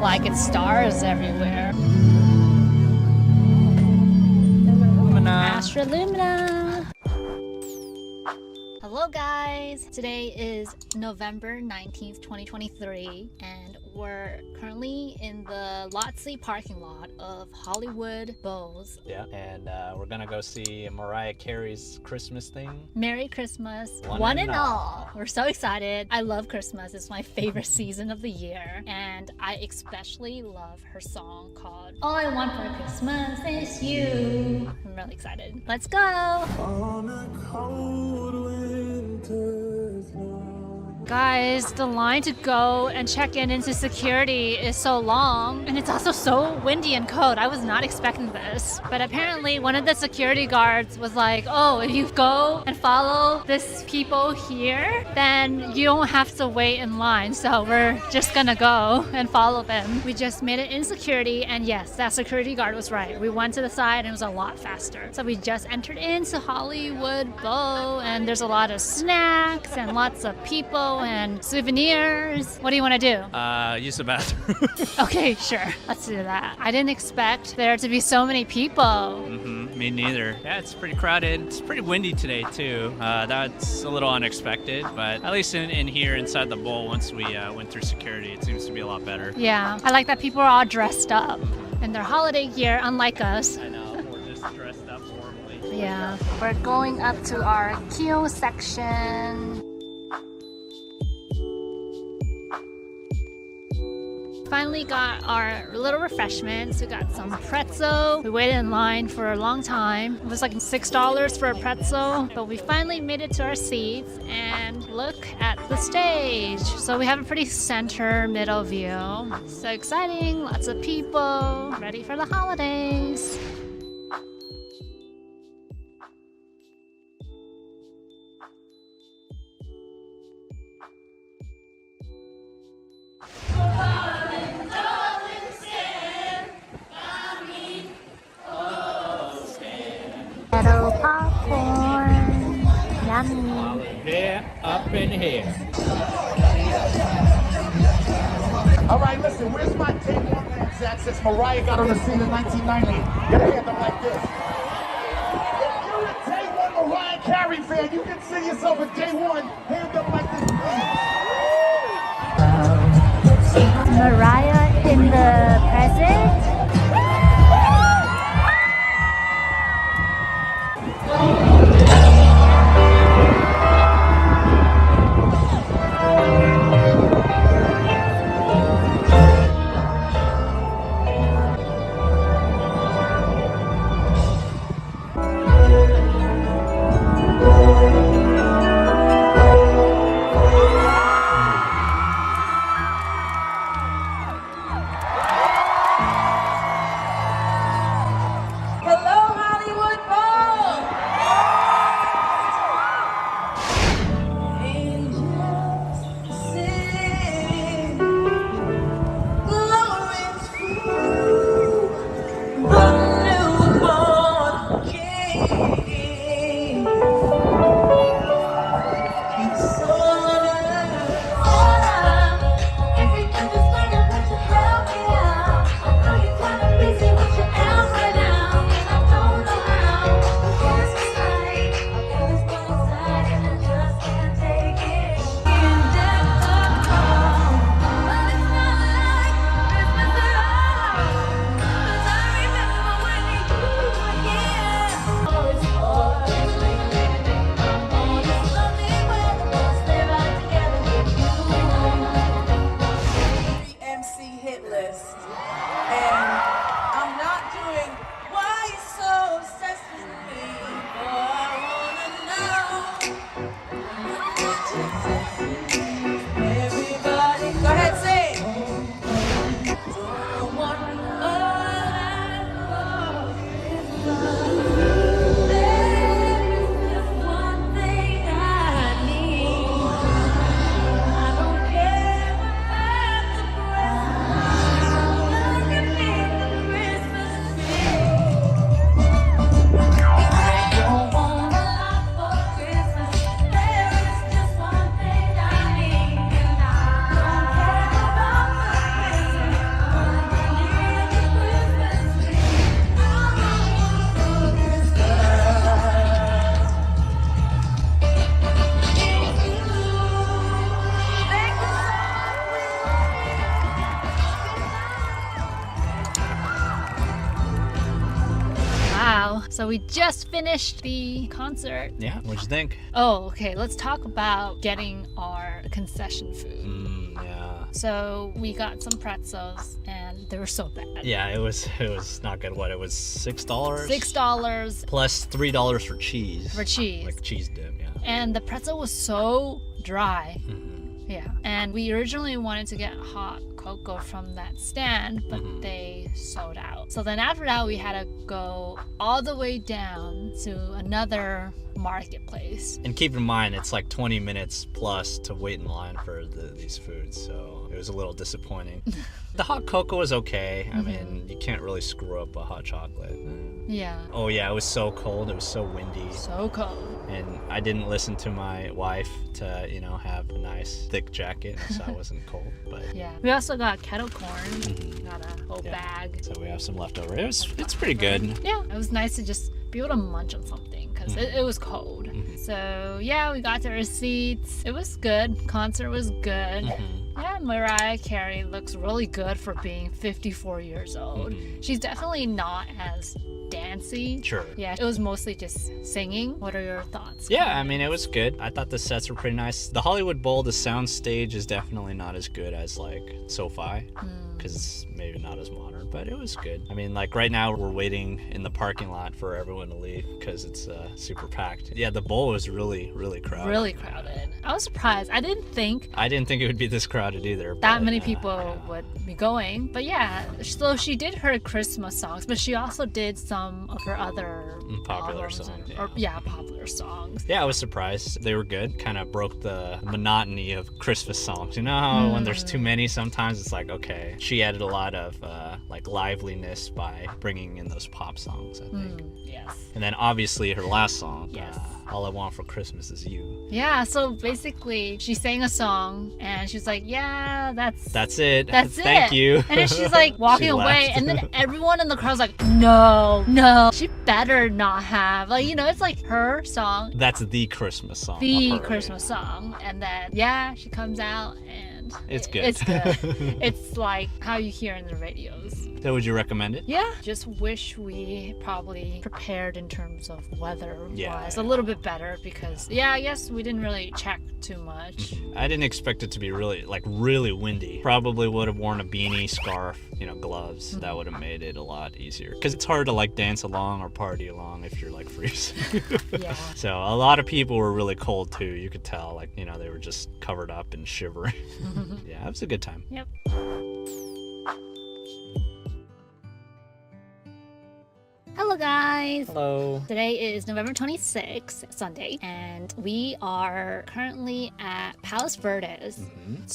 like it's stars everywhere. Astra Lumina. Hello guys! Today is November 19th, 2023 and we're currently in the Lotsy parking lot of Hollywood Bowls. Yeah, and we're gonna go see Mariah Carey's Christmas thing. Merry Christmas, one and all. We're so excited. I love Christmas. It's my favorite season of the year, and I especially love her song called All I Want for Christmas Is You. I'm really excited. Let's go! On a cold winter's night. Guys, the line to go and check in into security is so long, and it's also so windy and cold. I was not expecting this, but apparently one of the security guards was like, oh, if you go and follow this people here, then you don't have to wait in line. So we're just gonna go and follow them. We just made it in security, and yes, that security guard was right. We went to the side and it was a lot faster. So we just entered into Hollywood Bowl, and there's a lot of snacks and lots of people and souvenirs. What do you want to do? Use the bathroom. Okay, sure. Let's do that. I didn't expect there to be so many people. Me neither. Yeah, it's pretty crowded. It's pretty windy today too. That's a little unexpected, but at least in here inside the bowl, once we went through security, it seems to be a lot better. Yeah, I like that people are all dressed up in their holiday gear, unlike us. I know, we're just dressed up formally. Yeah, we're going up to our queue section. Finally got our little refreshments. We got some pretzel. We waited in line for a long time. It was like $6 for a pretzel, but we finally made it to our seats and look at the stage. So we have a pretty center middle view. So exciting, lots of people, ready for the holidays. Little popcorn, yummy. Here, up in here. All right, listen, where's my day one man Zach since Mariah got on the scene in 1990? Get a hand up like this. If you're a day one Mariah Carey fan, you can see yourself a day one. Hand up like this, please. Mariah in the present. Wow. So we just finished the concert. Yeah, what'd you think? Oh, okay. Let's talk about getting our concession food. Yeah. So we got some pretzels and they were so bad. Yeah, it was not good. What, it was $6? $6 plus $3 for cheese. for cheese. Like cheese dip, yeah. And the pretzel was so dry. Mm-hmm. Yeah. And we originally wanted to get hot cocoa from that stand, but they sold out. So then after that, we had to go all the way down to another marketplace. And keep in mind, it's like 20 minutes plus to wait in line for these foods, so it was a little disappointing. The hot cocoa was okay. I mean, you can't really screw up a hot chocolate. Yeah. Oh yeah, it was so cold. It was so windy. So cold. And I didn't listen to my wife to, have a nice thick jacket, so I wasn't cold. But Yeah. We also got kettle corn. Got a whole bag. so we have some leftover. It's pretty good. Yeah. It was nice to just be able to munch on something because it was cold. So yeah, we got to our seats. It was good. Concert was good. Yeah, Mariah Carey looks really good for being 54 years old. She's definitely not as dancey. Sure. Yeah, it was mostly just singing. What are your thoughts? Yeah, I mean, it was good. I thought the sets were pretty nice. The Hollywood Bowl, the sound stage is definitely not as good as like SoFi, because it's maybe not as modern, but it was good. I mean, like right now we're waiting in the parking lot for everyone to leave because it's super packed. Yeah, the bowl was really, really crowded. Really crowded. I was surprised. I didn't think it would be this crowded either. that many people would be going. But yeah, so she did her Christmas songs, but she also did some of her other popular albums songs. popular songs. Yeah, I was surprised. They were good. Kind of broke the monotony of Christmas songs. You know how when there's too many, sometimes it's like, okay. She added a lot of like liveliness by bringing in those pop songs, I think. Yes. And then obviously her last song, Yes. All I Want for Christmas Is You. Yeah, so basically she sang a song and she's like, yeah, That's it. That's it. Thank you. And then she's like walking She away, left. and then everyone in the crowd's like, no, she better not have. Like, it's like her song, That's the Christmas song. the of her. Christmas song. And then, she comes out and It's good. It's good. It's like how you hear in the radios. So would you recommend it? Yeah, just wish we probably prepared in terms of weather-wise Yeah. a little bit better because, I guess we didn't really check too much. I didn't expect it to be really windy. Probably would have worn a beanie, scarf, gloves. That would have made it a lot easier. Because it's hard to like dance along or party along if you're like freezing. Yeah. So a lot of people were really cold too. You could tell, like, they were just covered up and shivering. Yeah, it was a good time. Yep. Hello guys! Hello. Today is November 26th, Sunday, and we are currently at Palos Verdes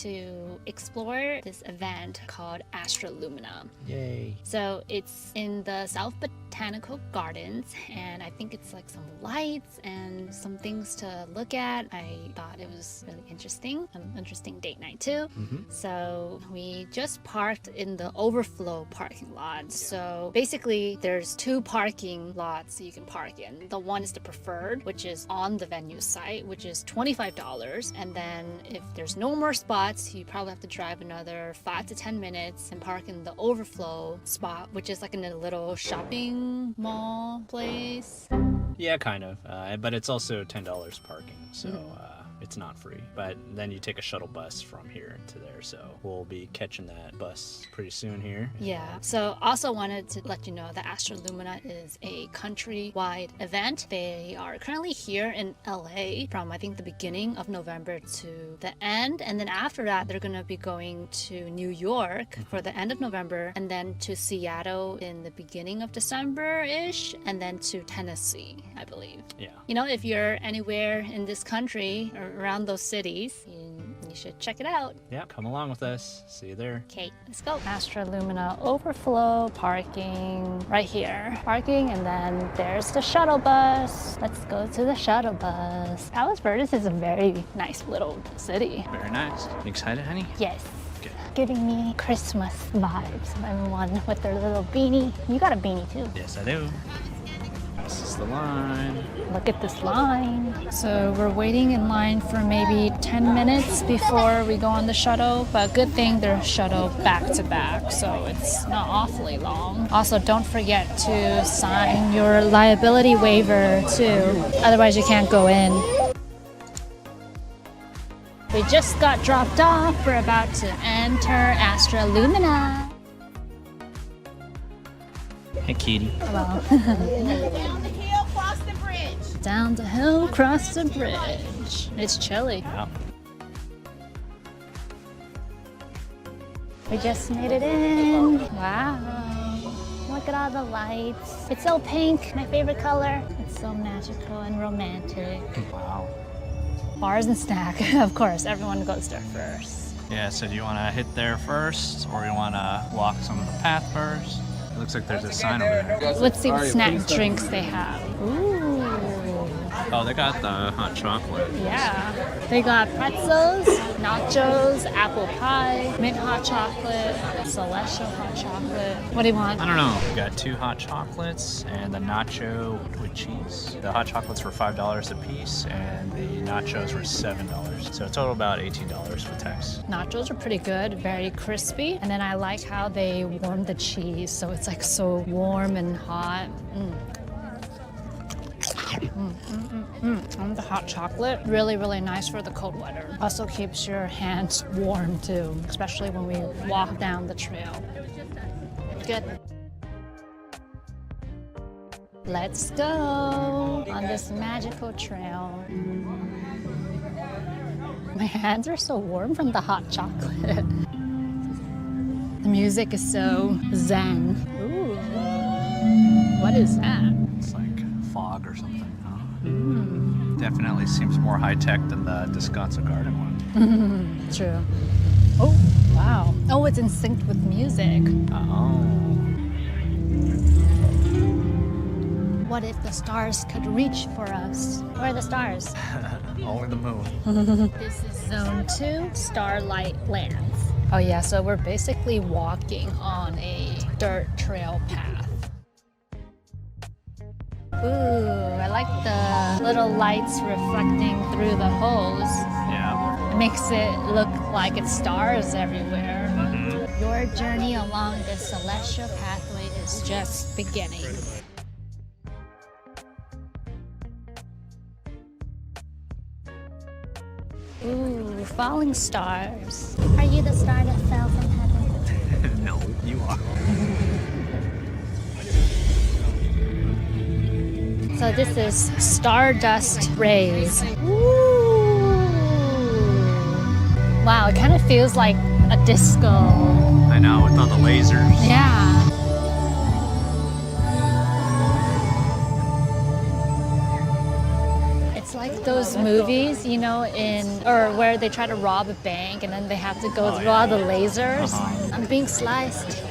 to explore this event called Astra Lumina. Yay. So it's in the South Botanical Gardens, and I think it's like some lights and some things to look at. I thought it was really interesting, an interesting date night too. So we just parked in the overflow parking lot. So basically there's two parking lots you can park in. The one is the preferred, which is on the venue site, which is $25. And then if there's no more spots, you probably have to drive another 5 to 10 minutes and park in the overflow spot, which is like in a little shopping mall place. Yeah, kind of. But it's also $10 parking, so it's not free. But then you take a shuttle bus from here to there, so we'll be catching that bus pretty soon here. Yeah, so also wanted to let you know that Astra Lumina is a country-wide event. They are currently here in LA from I think the beginning of November to the end, and then after that they're going to be going to New York for the end of November, and then to Seattle in the beginning of December-ish, and then to Tennessee, I believe. Yeah. If you're anywhere in this country or around those cities, you should check it out. Yeah, come along with us. See you there. Okay, let's go. Astra Lumina overflow parking right here. Parking, and then there's the shuttle bus. Let's go to the shuttle bus. Palos Verdes is a very nice little city. Very nice. You excited, honey? Yes. Good. Giving me Christmas vibes. Everyone with their little beanie. You got a beanie too. Yes, I do. This is the line. Look at this line. So we're waiting in line for maybe 10 minutes before we go on the shuttle, but good thing they're shuttle back to back, so it's not awfully long. Also, don't forget to sign your liability waiver too, otherwise you can't go in. We just got dropped off. We're about to enter Astra Lumina. Hey, Kitty. Hello. Down the hill, cross the bridge. Down the hill, cross the bridge. It's chilly. Yeah. We just made it in. Wow. Look at all the lights. It's so pink, my favorite color. It's so magical and romantic. Wow. Bars and snack, of course, everyone goes there first. Yeah, so do you want to hit there first, or you want to walk some of the path first? It looks like there's a sign over there. Let's see what snack drinks they have. Ooh. Oh, they got the hot chocolate. Yeah. They got pretzels, nachos, apple pie, mint hot chocolate, celestial hot chocolate. What do you want? I don't know. We got 2 hot chocolates and the nacho with cheese. The hot chocolates were $5 a piece and the nachos were $7. So a total about $18 with tax. Nachos are pretty good, very crispy. And then I like how they warm the cheese, so it's like so warm and hot. And the hot chocolate, really, really nice for the cold weather. Also keeps your hands warm too, especially when we walk down the trail. Good. Let's go on this magical trail. My hands are so warm from the hot chocolate. The music is so zen. Ooh. What is that? It's like fog or something. Definitely seems more high-tech than the Descanso Garden one. True. Oh, wow. Oh, it's in sync with music. Oh. What if the stars could reach for us? Where are the stars? Only the moon. This is Zone 2, Starlight Lands. Oh yeah, so we're basically walking on a dirt trail path. Ooh, I like the little lights reflecting through the holes. Yeah. It makes it look like it's stars everywhere. Your journey along this celestial pathway is just beginning. Ooh, falling stars. Are you the star that fell from heaven? No, you are. So this is Stardust Rays. Ooh. Wow, it kind of feels like a disco. I know, with all the lasers. Yeah. It's like those movies, you know, or where they try to rob a bank and then they have to go through all the lasers. I'm being sliced.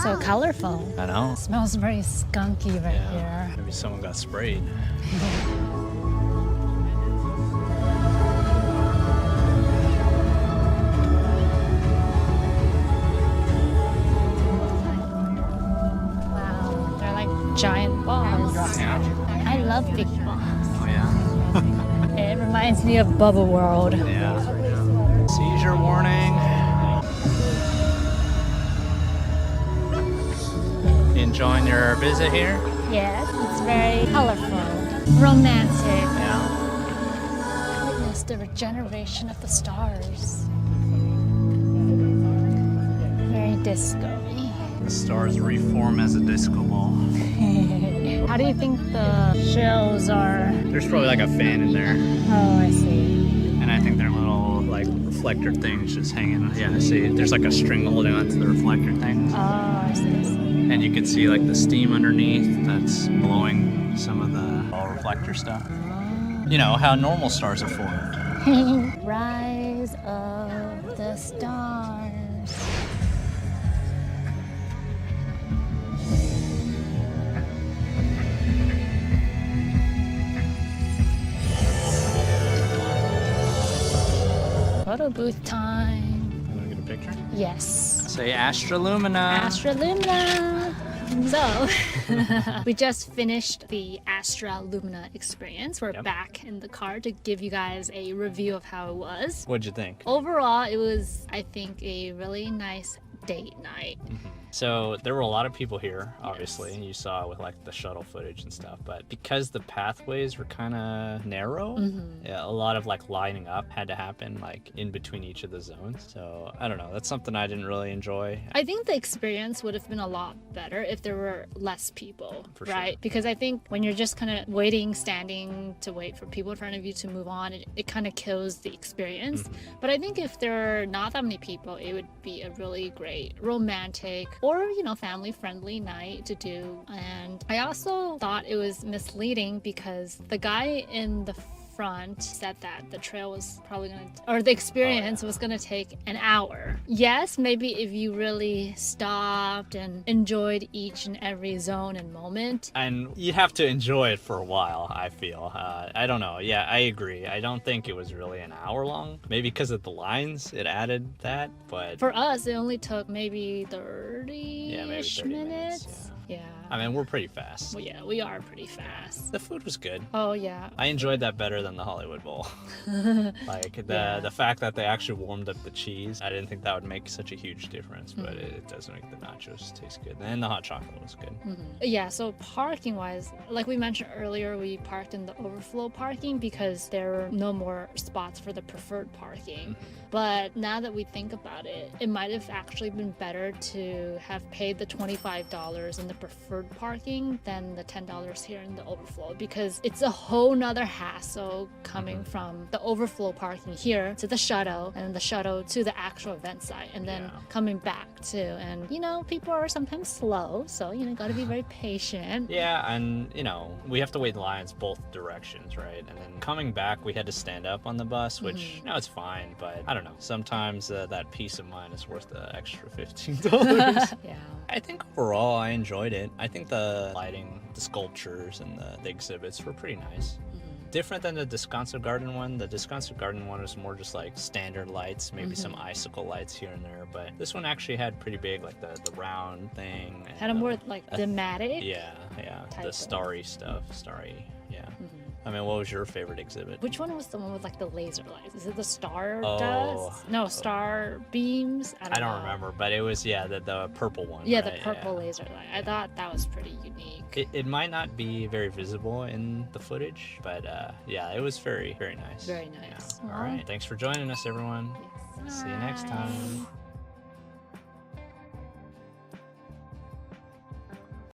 So colorful. I know. Smells very skunky right here. Maybe someone got sprayed. Wow, they're like giant balls. Yeah. I love big balls. Oh, yeah. It reminds me of Bubble World. Yeah. Seizure warning. Enjoying your visit here? Yes, it's very colorful, romantic. Yeah. Witness the regeneration of the stars. Very disco-y. The stars reform as a disco ball. How do you think the shells are? There's probably like a fan in there. Oh, I see. And I think they're little like reflector things just hanging. Yeah, see, there's like a string holding onto the reflector things. Oh, I see, I see. And you can see like the steam underneath that's blowing some of the reflector stuff. You know, how normal stars are formed. Rise of the stars. Photo booth time. You want to get a picture? Yes. Say Astra Lumina. Astra Lumina. So, we just finished the Astra Lumina experience. We're back in the car to give you guys a review of how it was. What'd you think? Overall, it was, I think, a really nice date night. So there were a lot of people here, obviously. You saw with like the shuttle footage and stuff, but because the pathways were kind of narrow, yeah, a lot of like lining up had to happen like in between each of the zones. So I don't know, that's something I didn't really enjoy. I think the experience would have been a lot better if there were less people, For right? sure. Because I think when you're just kind of waiting, standing to wait for people in front of you to move on, it kind of kills the experience. But I think if there are not that many people, it would be a really great romantic or, you know, family-friendly night to do. And I also thought it was misleading because the guy in the front said that the trail was probably gonna, or the experience was gonna take an hour. Yes, maybe if you really stopped and enjoyed each and every zone and moment. And you have to enjoy it for a while, I feel. I don't know. Yeah, I agree. I don't think it was really an hour long. Maybe because of the lines, it added that, but... For us, it only took maybe 30 Yeah, maybe 30 minutes. Yeah. I mean, we're pretty fast. Well, yeah, we are pretty fast. The food was good. Oh, yeah. I enjoyed that better than the Hollywood Bowl. Like the fact that they actually warmed up the cheese, I didn't think that would make such a huge difference, but it does make the nachos taste good. And the hot chocolate was good. Yeah, so parking wise, like we mentioned earlier, we parked in the overflow parking because there were no more spots for the preferred parking. But now that we think about it, it might have actually been better to have paid the $25 in the preferred parking than the $10 here in the overflow, because it's a whole nother hassle coming from the overflow parking here to the shuttle and the shuttle to the actual event site and then coming back too. And you know, people are sometimes slow, so you know, gotta be very patient. Yeah, and you know, we have to wait in lines both directions, right? And then coming back, we had to stand up on the bus, which you know, it's fine, but I don't know. Sometimes that peace of mind is worth the extra $15. Yeah. I think overall I enjoyed it. I think the lighting, the sculptures, and the exhibits were pretty nice. Different than the Descanso Garden one. The Descanso Garden one was more just like standard lights, maybe some icicle lights here and there, but this one actually had pretty big, like the round thing. And Had a more like thematic. yeah, type the of- starry stuff, yeah. I mean, what was your favorite exhibit? Which one was the one with like the laser lights? Is it the star Oh. dust? No, star beams. I I don't know. remember, but it was the purple one. Yeah, right? the purple laser light. I thought that was pretty unique. It might not be very visible in the footage, but yeah, it was very, very nice. Very nice. Yeah. All right. Thanks for joining us, everyone. Yes. See you next time.